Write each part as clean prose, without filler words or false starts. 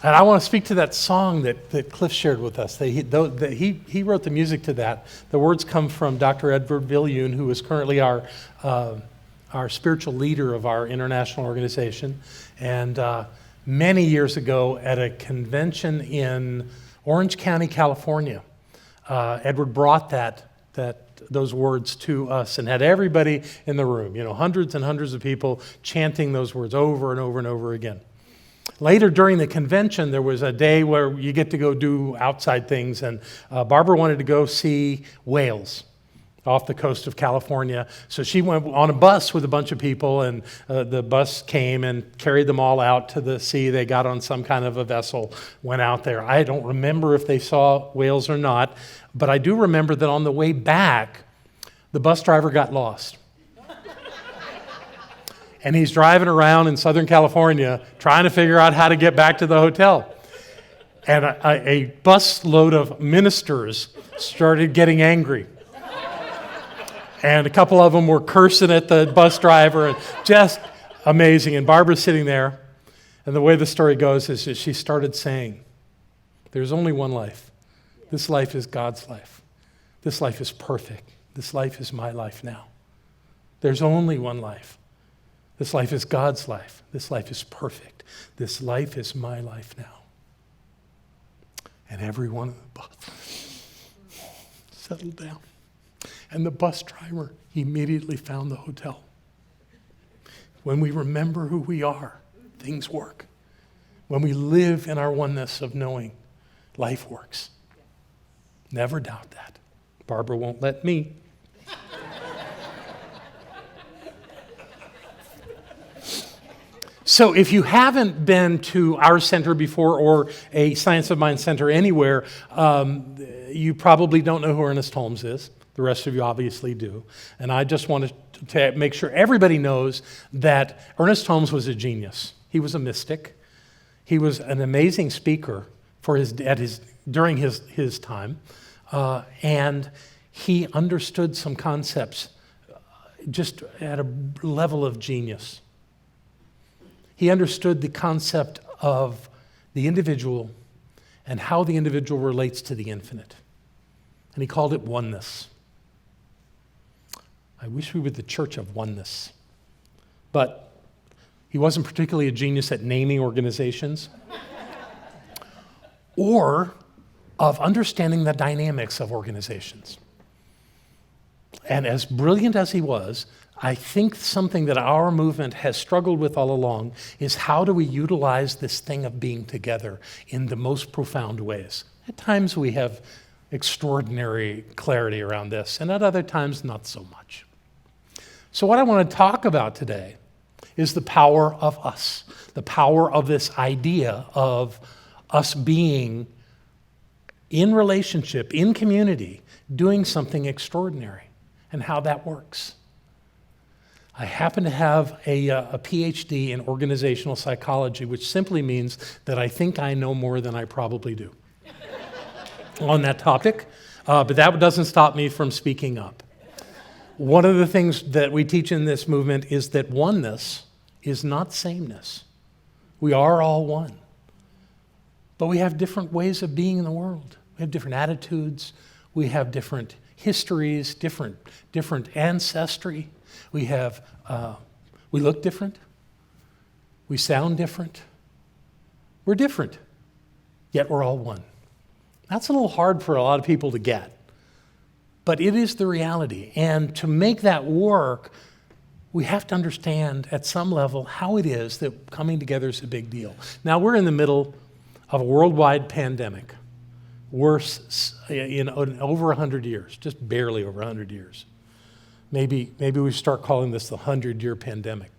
And I want to speak to that song that Cliff shared with us. He wrote the music to that. The words come from Dr. Edward Viljoen, who is currently our spiritual leader of our international organization. And many years ago at a convention in Orange County, California, Edward brought those words to us and had everybody in the room, hundreds and hundreds of people chanting those words over and over and over again. Later during the convention, there was a day where you get to go do outside things, and Barbara wanted to go see whales off the coast of California. So she went on a bus with a bunch of people, and the bus came and carried them all out to the sea. They got on some kind of a vessel, went out there. I don't remember if they saw whales or not, but I do remember that on the way back, the bus driver got lost. And he's driving around in Southern California trying to figure out how to get back to the hotel. And a bus load of ministers started getting angry. And a couple of them were cursing at the bus driver, and just amazing. And Barbara's sitting there, and the way the story goes is that she started saying, there's only one life. This life is God's life. This life is perfect. This life is my life now. There's only one life. This life is God's life. This life is perfect. This life is my life now. And every one of the bus settled down. And the bus driver immediately found the hotel. When we remember who we are, things work. When we live in our oneness of knowing, life works. Never doubt that. Barbara won't let me. So if you haven't been to our center before or a Science of Mind center anywhere, you probably don't know who Ernest Holmes is. The rest of you obviously do. And I just wanted to make sure everybody knows that Ernest Holmes was a genius. He was a mystic. He was an amazing speaker during his time. And he understood some concepts just at a level of genius. He understood the concept of the individual and how the individual relates to the infinite. And he called it oneness. I wish we were the church of oneness. But he wasn't particularly a genius at naming organizations or of understanding the dynamics of organizations. And as brilliant as he was, I think something that our movement has struggled with all along is how do we utilize this thing of being together in the most profound ways. At times we have extraordinary clarity around this, and at other times not so much. So what I want to talk about today is the power of us, the power of this idea of us being in relationship, in community, doing something extraordinary, and how that works. I happen to have a PhD in organizational psychology, which simply means that I think I know more than I probably do on that topic, but that doesn't stop me from speaking up. One of the things that we teach in this movement is that oneness is not sameness. We are all one, but we have different ways of being in the world. We have different attitudes. We have different histories, different ancestry. We look different. We sound different. We're different, yet we're all one. That's a little hard for a lot of people to get, but it is the reality. And to make that work, we have to understand at some level how it is that coming together is a big deal. Now, we're in the middle of a worldwide pandemic, worse in over 100 years, just barely over 100 years. Maybe we start calling this the 100-year pandemic.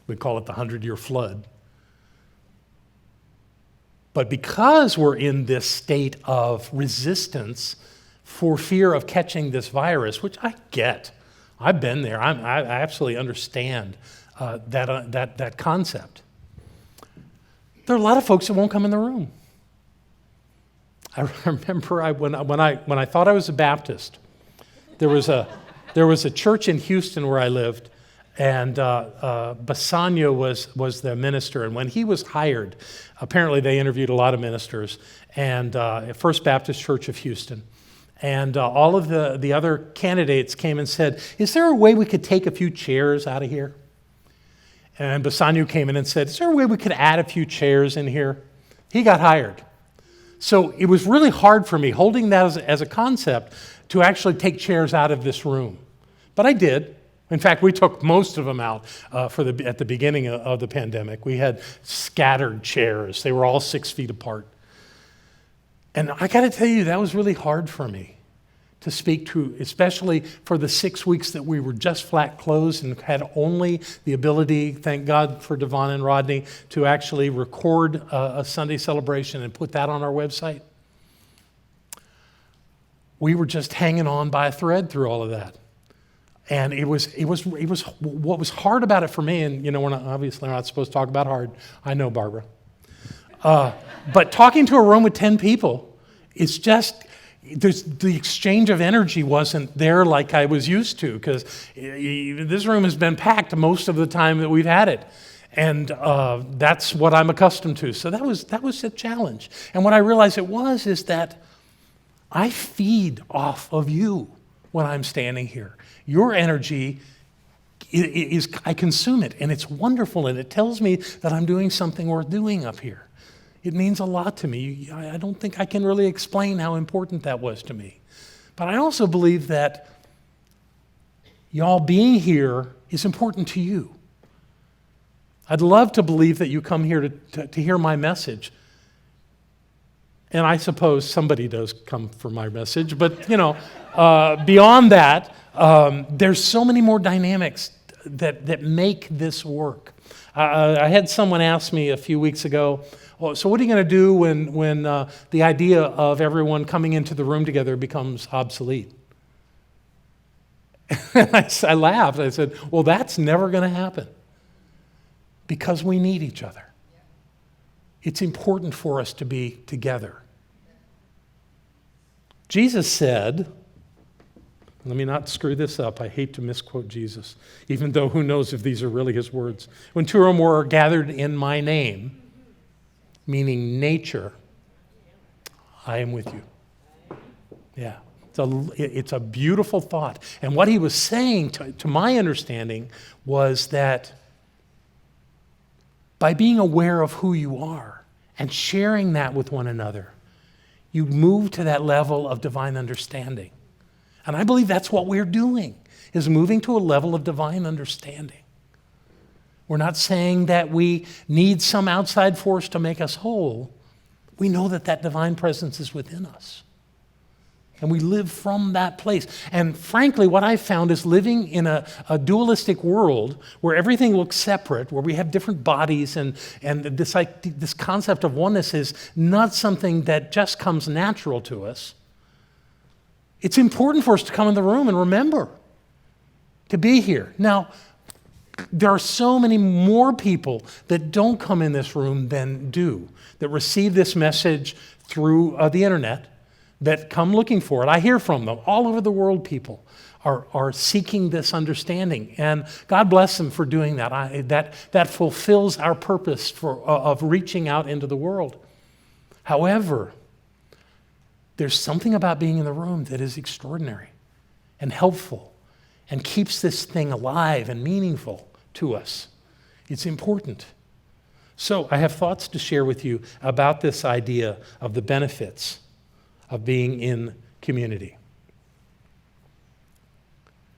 We call it the 100-year flood. But because we're in this state of resistance for fear of catching this virus, which I get, I've been there, I absolutely understand that concept. There are a lot of folks that won't come in the room. I remember when I thought I was a Baptist, there was a church in Houston where I lived, And Bassanio was the minister. And when he was hired, apparently they interviewed a lot of ministers, and at First Baptist Church of Houston. And all of the other candidates came and said, is there a way we could take a few chairs out of here? And Bassanio came in and said, is there a way we could add a few chairs in here? He got hired. So it was really hard for me, holding that as a concept, to actually take chairs out of this room. But I did. In fact, we took most of them out at the beginning of the pandemic. We had scattered chairs. They were all 6 feet apart. And I got to tell you, that was really hard for me to speak to, especially for the 6 weeks that we were just flat closed and had only the ability, thank God for Devon and Rodney, to actually record a Sunday celebration and put that on our website. We were just hanging on by a thread through all of that. And it was what was hard about it for me, and we're not supposed to talk about hard. I know, Barbara. But talking to a room with 10 people, it's just, the exchange of energy wasn't there like I was used to, because this room has been packed most of the time that we've had it. And that's what I'm accustomed to. So that was a challenge. And what I realized is that I feed off of you when I'm standing here. Your energy is, I consume it, and it's wonderful, and it tells me that I'm doing something worth doing up here. It means a lot to me. I don't think I can really explain how important that was to me. But I also believe that y'all being here is important to you. I'd love to believe that you come here to hear my message. And I suppose somebody does come for my message, but beyond that, there's so many more dynamics that make this work. I had someone ask me a few weeks ago, so what are you going to do when the idea of everyone coming into the room together becomes obsolete? I laughed. I said, well, that's never going to happen, because we need each other. It's important for us to be together. Jesus said, let me not screw this up. I hate to misquote Jesus, even though who knows if these are really his words. When two or more are gathered in my name, meaning nature, I am with you. Yeah, it's a beautiful thought. And what he was saying, to my understanding, was that by being aware of who you are and sharing that with one another, you move to that level of divine understanding. And I believe that's what we're doing, is moving to a level of divine understanding. We're not saying that we need some outside force to make us whole. We know that divine presence is within us. And we live from that place. And frankly, what I've found is living in a dualistic world where everything looks separate, where we have different bodies, and this concept of oneness is not something that just comes natural to us. It's important for us to come in the room and remember to be here. Now, there are so many more people that don't come in this room than do, that receive this message through the internet, that come looking for it. I hear from them. All over the world, people are seeking this understanding. And God bless them for doing that. That fulfills our purpose of reaching out into the world. However, there's something about being in the room that is extraordinary and helpful and keeps this thing alive and meaningful to us. It's important. So I have thoughts to share with you about this idea of the benefits of being in community.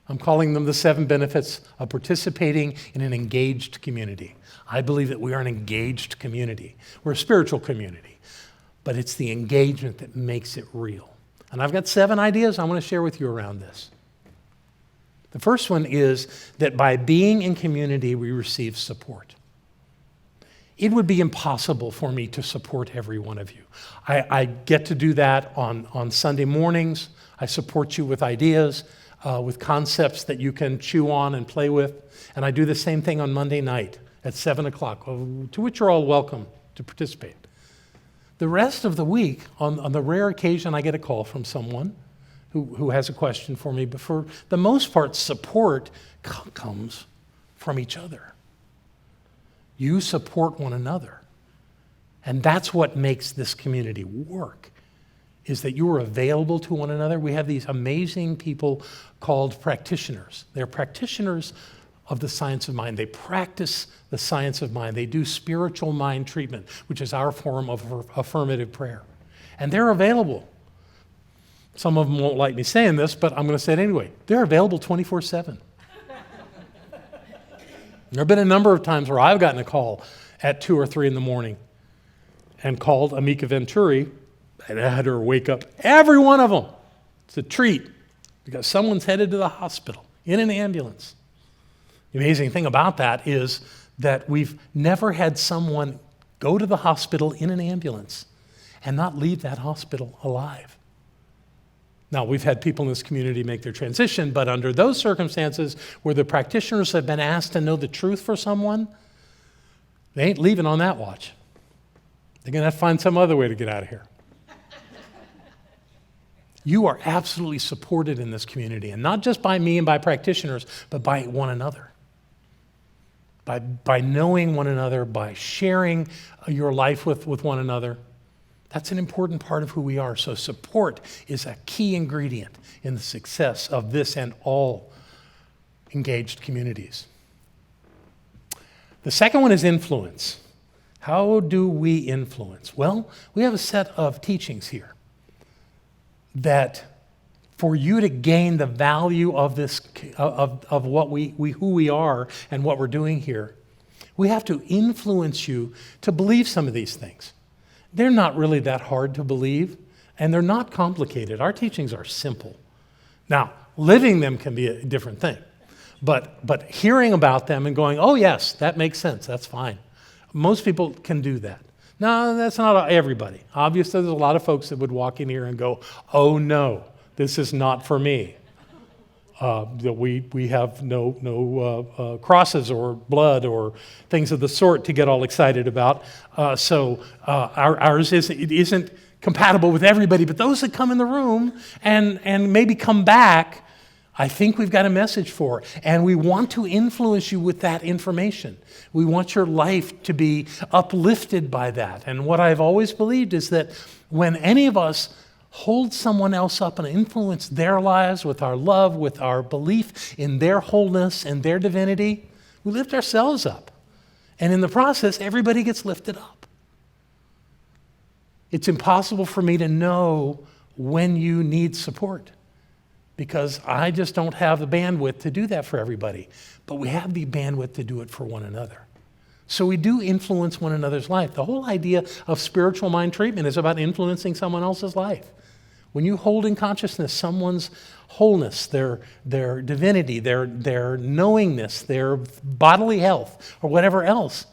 I'm calling them the 7 benefits of participating in an engaged community. I believe that we are an engaged community. We're a spiritual community, but it's the engagement that makes it real. And I've got 7 ideas I want to share with you around this. The first one is that by being in community, we receive support. It would be impossible for me to support every one of you. I get to do that on Sunday mornings. I support you with ideas, with concepts that you can chew on and play with. And I do the same thing on Monday night at 7 o'clock, to which you're all welcome to participate. The rest of the week, on the rare occasion I get a call from someone who has a question for me, but for the most part, support comes from each other. You support one another. And that's what makes this community work, is that you are available to one another. We have these amazing people called practitioners. They're practitioners of the science of mind. They practice the science of mind. They do spiritual mind treatment, which is our form of affirmative prayer. And they're available. Some of them won't like me saying this, but I'm going to say it anyway. They're available 24/7. There have been a number of times where I've gotten a call at 2 or 3 in the morning and called Amica Venturi, and I had her wake up every one of them. It's a treat because someone's headed to the hospital in an ambulance. The amazing thing about that is that we've never had someone go to the hospital in an ambulance and not leave that hospital alive. Now, we've had people in this community make their transition, but under those circumstances where the practitioners have been asked to know the truth for someone, they ain't leaving on that watch. They're going to have to find some other way to get out of here. You are absolutely supported in this community, and not just by me and by practitioners, but by one another. By knowing one another, by sharing your life with one another. That's an important part of who we are. So support is a key ingredient in the success of this and all engaged communities. The second one is influence. How do we influence? Well, we have a set of teachings here that for you to gain the value of this, of what who we are and what we're doing here, we have to influence you to believe some of these things. They're not really that hard to believe, and they're not complicated. Our teachings are simple. Now, living them can be a different thing, but hearing about them and going, oh yes, that makes sense, that's fine. Most people can do that. No, that's not everybody. Obviously, there's a lot of folks that would walk in here and go, oh no, this is not for me. That we have no crosses or blood or things of the sort to get all excited about. So ours isn't compatible with everybody, but those that come in the room and maybe come back, I think we've got a message for. And we want to influence you with that information. We want your life to be uplifted by that. And what I've always believed is that when any of us hold someone else up and influence their lives with our love, with our belief in their wholeness and their divinity, we lift ourselves up. And in the process, everybody gets lifted up. It's impossible for me to know when you need support because I just don't have the bandwidth to do that for everybody. But we have the bandwidth to do it for one another. So we do influence one another's life. The whole idea of spiritual mind treatment is about influencing someone else's life. When you hold in consciousness someone's wholeness, their divinity, their knowingness, their bodily health, or whatever else,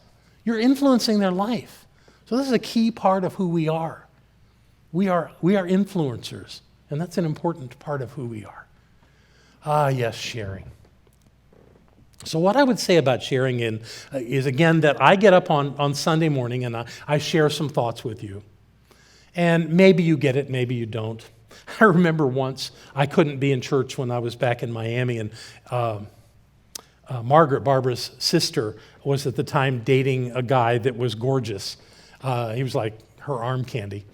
you're influencing their life. So this is a key part of who we are. We are influencers, and that's an important part of who we are. Yes, sharing. So what I would say about sharing is, again, that I get up on Sunday morning and I share some thoughts with you. And maybe you get it, maybe you don't. I remember once I couldn't be in church when I was back in Miami, and Margaret, Barbara's sister, was at the time dating a guy that was gorgeous. He was like her arm candy.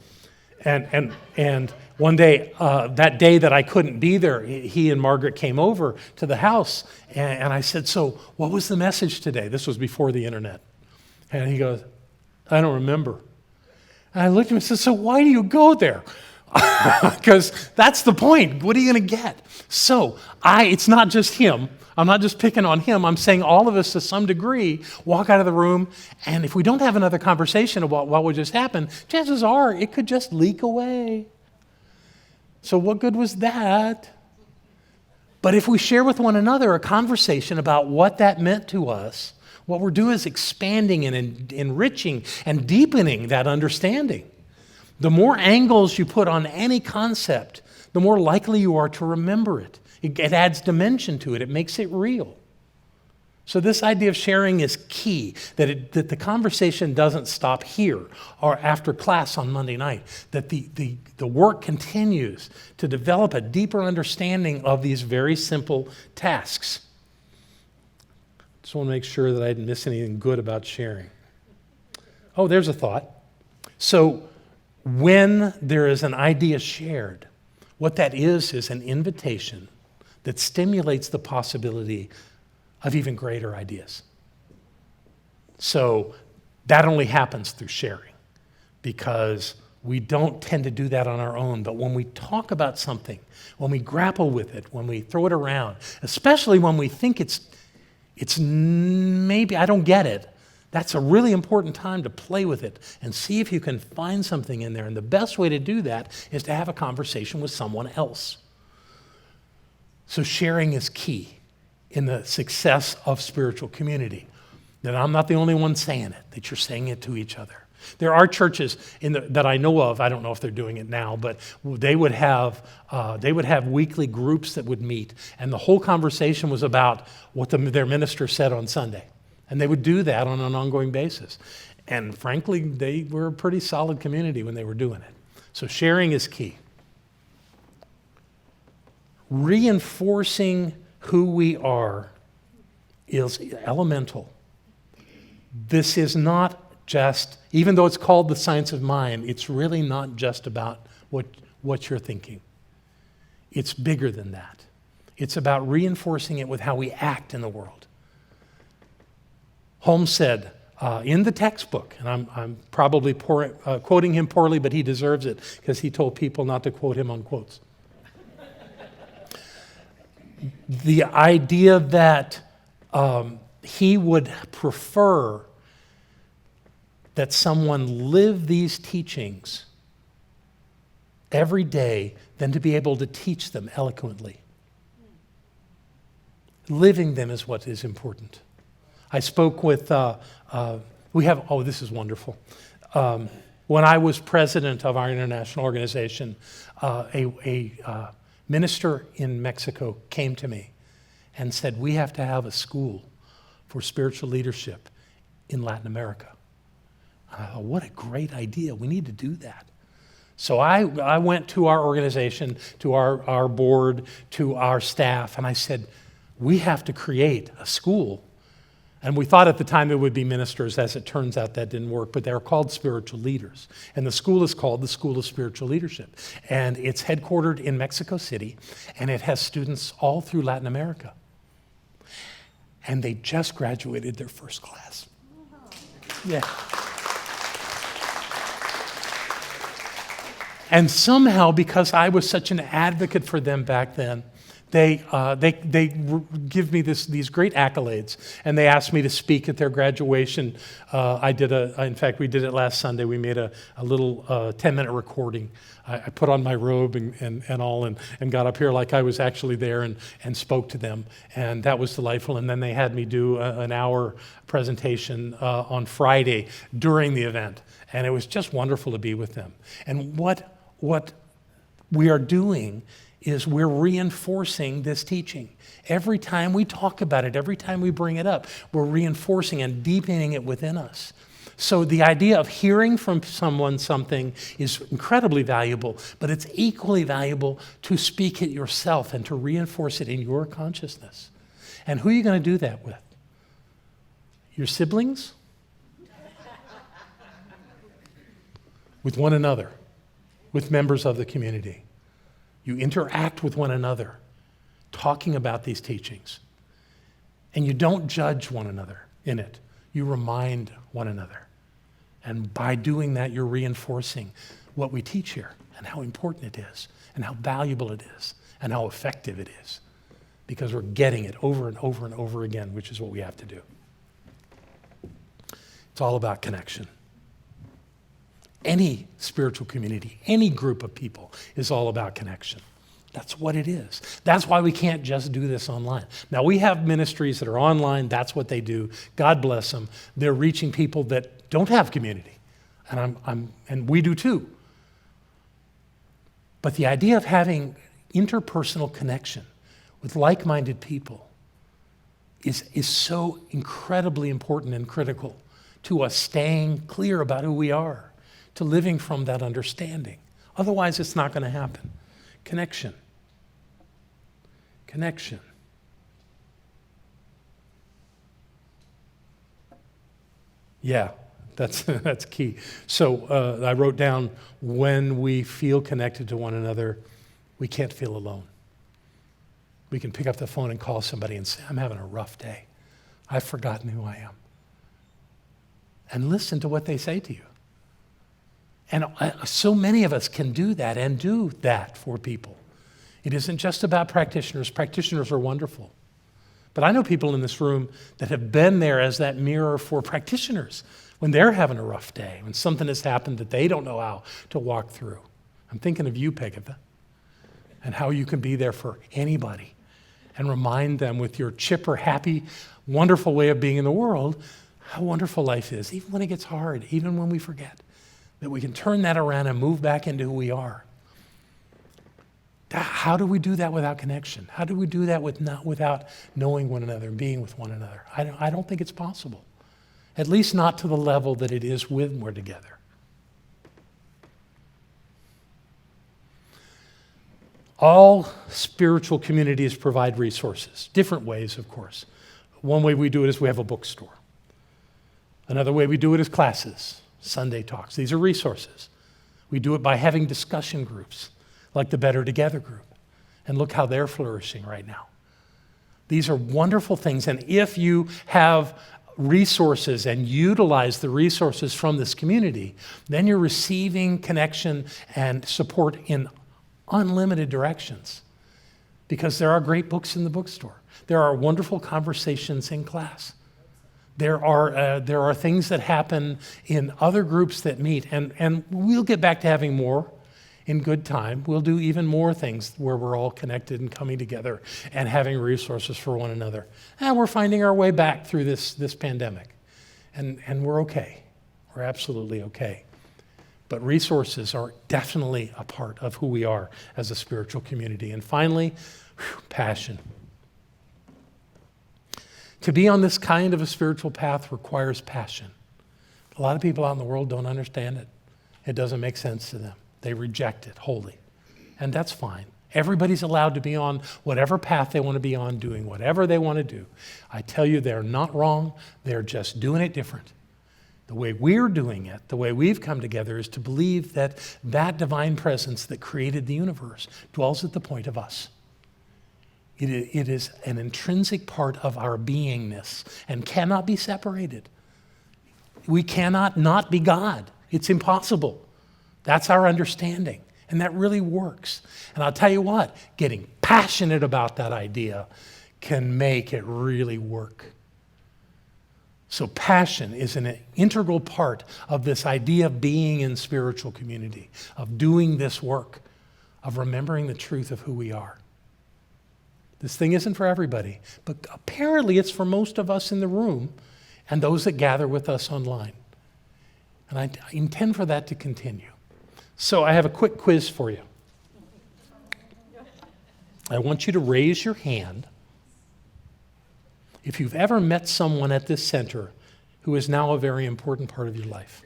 And one day, that day that I couldn't be there, he and Margaret came over to the house, and I said, so what was the message today? This was before the internet. And he goes, I don't remember. And I looked at him and said, so why do you go there? Because that's the point. What are you going to get? So it's not just him. I'm not just picking on him. I'm saying all of us to some degree walk out of the room, and if we don't have another conversation about what would just happen, chances are it could just leak away. So what good was that? But if we share with one another a conversation about what that meant to us, what we're doing is expanding and enriching and deepening that understanding. The more angles you put on any concept, the more likely you are to remember it. It adds dimension to it. It makes it real. So this idea of sharing is key, that the conversation doesn't stop here or after class on Monday night, that the work continues to develop a deeper understanding of these very simple tasks. Just want to make sure that I didn't miss anything good about sharing. Oh, there's a thought. So when there is an idea shared, what that is an invitation that stimulates the possibility of even greater ideas. So that only happens through sharing, because we don't tend to do that on our own. But when we talk about something, when we grapple with it, when we throw it around, especially when we think it's maybe I don't get it, that's a really important time to play with it and see if you can find something in there. And the best way to do that is to have a conversation with someone else. So sharing is key in the success of spiritual community. That I'm not the only one saying it, that you're saying it to each other. There are churches that I know of, I don't know if they're doing it now, but they would have weekly groups that would meet, and the whole conversation was about what their minister said on Sunday. And they would do that on an ongoing basis. And frankly, they were a pretty solid community when they were doing it. So sharing is key. Reinforcing who we are is elemental. This is not just, even though it's called the science of mind, it's really not just about what you're thinking. It's bigger than that. It's about reinforcing it with how we act in the world. Holmes said in the textbook, and I'm probably quoting him poorly, but he deserves it because he told people not to quote him on quotes. The idea that he would prefer that someone live these teachings every day than to be able to teach them eloquently. Living them is what is important. I spoke with, this is wonderful. When I was president of our international organization, a minister in Mexico came to me and said, we have to have a school for spiritual leadership in Latin America. I thought, what a great idea. We need to do that. So I went to our organization, to our board, to our staff, and I said, we have to create a school. And we thought at the time it would be ministers. As it turns out, that didn't work, but they're called spiritual leaders. And the school is called the School of Spiritual Leadership. And it's headquartered in Mexico City, and it has students all through Latin America. And they just graduated their first class. Yeah. And somehow, because I was such an advocate for them back then, they give me these great accolades, and they asked me to speak at their graduation. In fact, we did it last Sunday. We made a little 10-minute recording. I put on my robe and all, and got up here like I was actually there and spoke to them, and that was delightful. And then they had me do an hour presentation on Friday during the event, and it was just wonderful to be with them. And what we are doing is we're reinforcing this teaching. Every time we talk about it, every time we bring it up, we're reinforcing and deepening it within us. So the idea of hearing from someone something is incredibly valuable, but it's equally valuable to speak it yourself and to reinforce it in your consciousness. And who are you going to do that with? Your siblings? With one another, with members of the community. You interact with one another, talking about these teachings. And you don't judge one another in it. You remind one another. And by doing that, you're reinforcing what we teach here and how important it is and how valuable it is and how effective it is. Because we're getting it over and over and over again, which is what we have to do. It's all about connection. Any spiritual community, any group of people is all about connection. That's what it is. That's why we can't just do this online. Now, we have ministries that are online. That's what they do. God bless them. They're reaching people that don't have community. And we do too. But the idea of having interpersonal connection with like-minded people is so incredibly important and critical to us staying clear about who we are, to living from that understanding. Otherwise, it's not going to happen. Connection. Connection. Yeah, that's key. So I wrote down, when we feel connected to one another, we can't feel alone. We can pick up the phone and call somebody and say, I'm having a rough day. I've forgotten who I am. And listen to what they say to you. And so many of us can do that and do that for people. It isn't just about practitioners. Practitioners are wonderful. But I know people in this room that have been there as that mirror for practitioners when they're having a rough day, when something has happened that they don't know how to walk through. I'm thinking of you, Pegatha, and how you can be there for anybody and remind them with your chipper, happy, wonderful way of being in the world how wonderful life is, even when it gets hard, even when we forget, that we can turn that around and move back into who we are. How do we do that without connection? How do we do that without knowing one another and being with one another? I don't think it's possible, at least not to the level that it is when we're together. All spiritual communities provide resources, different ways, of course. One way we do it is we have a bookstore. Another way we do it is classes, Sunday talks. These are resources. We do it by having discussion groups, like the Better Together group. And look how they're flourishing right now. These are wonderful things. And if you have resources and utilize the resources from this community, then you're receiving connection and support in unlimited directions. Because there are great books in the bookstore. There are wonderful conversations in class. There are things that happen in other groups that meet, and we'll get back to having more in good time. We'll do even more things where we're all connected and coming together and having resources for one another. And we're finding our way back through this pandemic, and we're okay. We're absolutely okay. But resources are definitely a part of who we are as a spiritual community. And finally, passion. To be on this kind of a spiritual path requires passion. A lot of people out in the world don't understand it. It doesn't make sense to them. They reject it wholly. And that's fine. Everybody's allowed to be on whatever path they want to be on, doing whatever they want to do. I tell you, they're not wrong. They're just doing it different. The way we're doing it, the way we've come together, is to believe that that divine presence that created the universe dwells at the point of us. It is an intrinsic part of our beingness and cannot be separated. We cannot not be God. It's impossible. That's our understanding, and that really works. And I'll tell you what, getting passionate about that idea can make it really work. So passion is an integral part of this idea of being in spiritual community, of doing this work, of remembering the truth of who we are. This thing isn't for everybody, but apparently it's for most of us in the room and those that gather with us online. And I intend for that to continue. So I have a quick quiz for you. I want you to raise your hand if you've ever met someone at this center who is now a very important part of your life.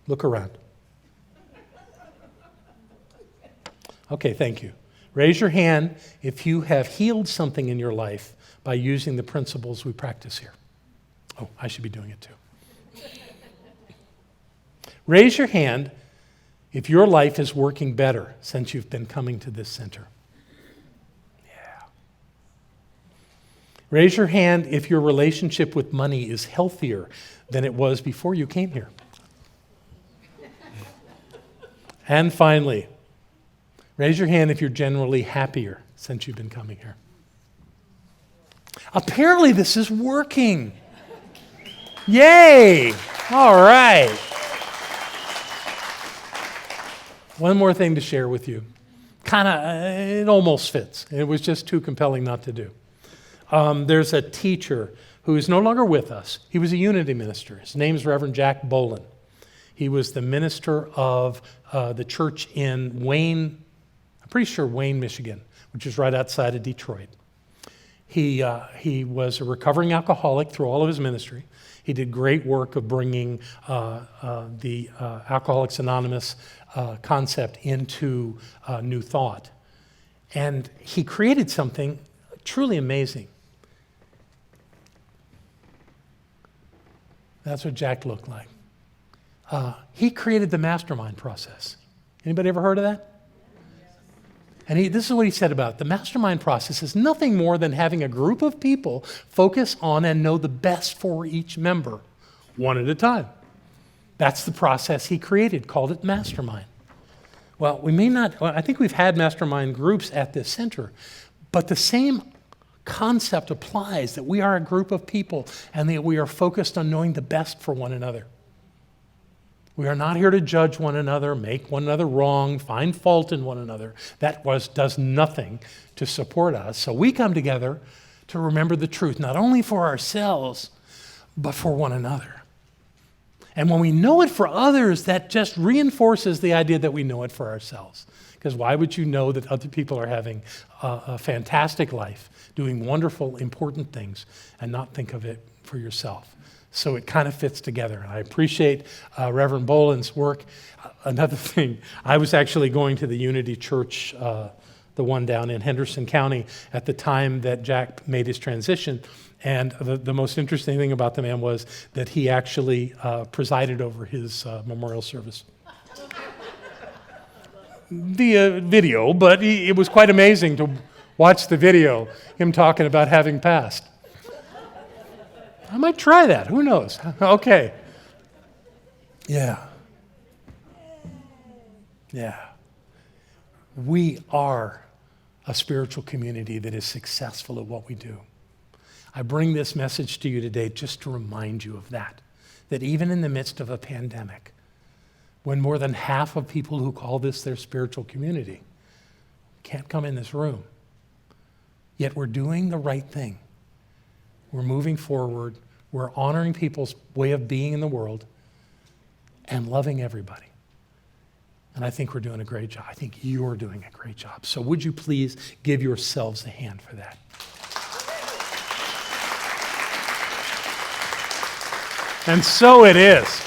Look around. Okay, thank you. Raise your hand if you have healed something in your life by using the principles we practice here. Oh, I should be doing it too. Raise your hand if your life is working better since you've been coming to this center. Yeah. Raise your hand if your relationship with money is healthier than it was before you came here. And finally, raise your hand if you're generally happier since you've been coming here. Apparently this is working. Yay! All right. One more thing to share with you. It almost fits. It was just too compelling not to do. There's a teacher who is no longer with us. He was a Unity minister. His name is Reverend Jack Bolin. He was the minister of the church in Wayne, Michigan, which is right outside of Detroit. He was a recovering alcoholic through all of his ministry. He did great work of bringing the Alcoholics Anonymous concept into New Thought. And he created something truly amazing. That's what Jack looked like. He created the mastermind process. Anybody ever heard of that? And this is what he said about it. The mastermind process is nothing more than having a group of people focus on and know the best for each member, one at a time. That's the process he created, called it mastermind. Well, I think we've had mastermind groups at this center, but the same concept applies, that we are a group of people and that we are focused on knowing the best for one another. We are not here to judge one another, make one another wrong, find fault in one another. That does nothing to support us. So we come together to remember the truth, not only for ourselves, but for one another. And when we know it for others, that just reinforces the idea that we know it for ourselves. Because why would you know that other people are having a fantastic life, doing wonderful, important things, and not think of it for yourself? So it kind of fits together. And I appreciate Reverend Boland's work. Another thing, I was actually going to the Unity Church, the one down in Henderson County, at the time that Jack made his transition. And the most interesting thing about the man was that he actually presided over his memorial service. Via video, but it was quite amazing to watch the video, him talking about having passed. I might try that. Who knows? Okay. Yeah. We are a spiritual community that is successful at what we do. I bring this message to you today just to remind you of that even in the midst of a pandemic, when more than half of people who call this their spiritual community can't come in this room, yet we're doing the right thing. We're moving forward. We're honoring people's way of being in the world and loving everybody. And I think we're doing a great job. I think you're doing a great job. So would you please give yourselves a hand for that? And so it is.